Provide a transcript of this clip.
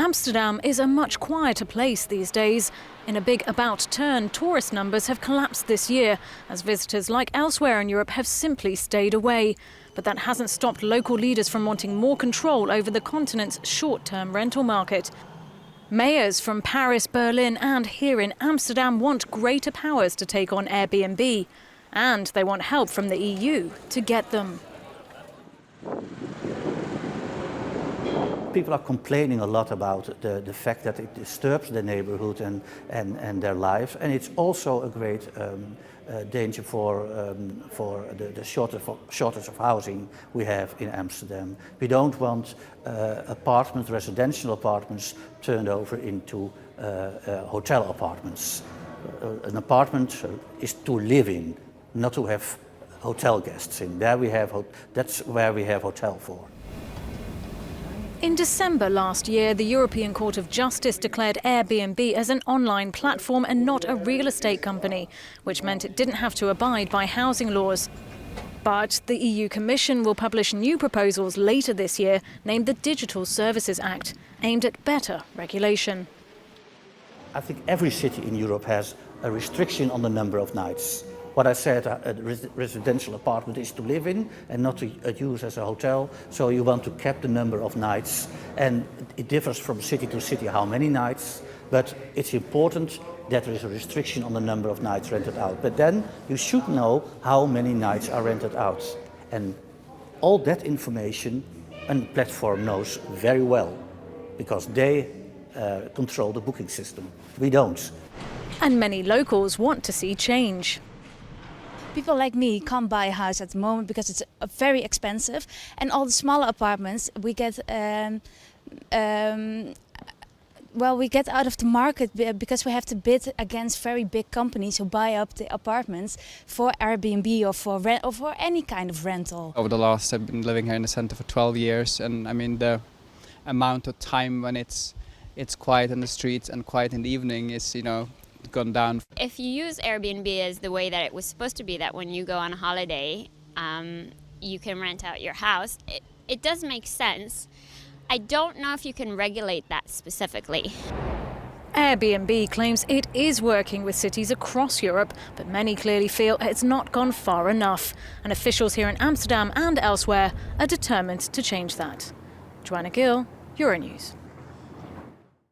Amsterdam is a much quieter place these days. In a big about turn, tourist numbers have collapsed this year, as visitors like elsewhere in Europe have simply stayed away. But that hasn't stopped local leaders from wanting more control over the continent's short-term rental market. Mayors from Paris, Berlin and here in Amsterdam want greater powers to take on Airbnb. And they want help from the EU to get them. People are complaining a lot about the fact that it disturbs their neighborhood and their life, and it's also a great danger for the shortage of housing we have in Amsterdam. We don't want residential apartments turned over into hotel apartments. An apartment is to live in, not to have hotel guests in. That's where we have hotel for. In December last year, the European Court of Justice declared Airbnb as an online platform and not a real estate company, which meant it didn't have to abide by housing laws. But the EU Commission will publish new proposals later this year, named the Digital Services Act, aimed at better regulation. I think every city in Europe has a restriction on the number of nights. What I said, a residential apartment is to live in and not to use as a hotel. So you want to cap the number of nights. And it differs from city to city how many nights. But it's important that there is a restriction on the number of nights rented out. But then you should know how many nights are rented out. And all that information a platform knows very well, because they control the booking system. We don't. And many locals want to see change. People like me can't buy a house at the moment because it's very expensive, and all the smaller apartments we get we get out of the market because we have to bid against very big companies who buy up the apartments for Airbnb or for rent or for any kind of rental. I've been living here in the center for 12 years, and I mean the amount of time when it's quiet in the streets and quiet in the evening is, gone down. If you use Airbnb as the way that it was supposed to be, that when you go on a holiday, you can rent out your house, it does make sense. I don't know if you can regulate that specifically. Airbnb claims it is working with cities across Europe, but many clearly feel it's not gone far enough. And officials here in Amsterdam and elsewhere are determined to change that. Joanna Gill, Euronews.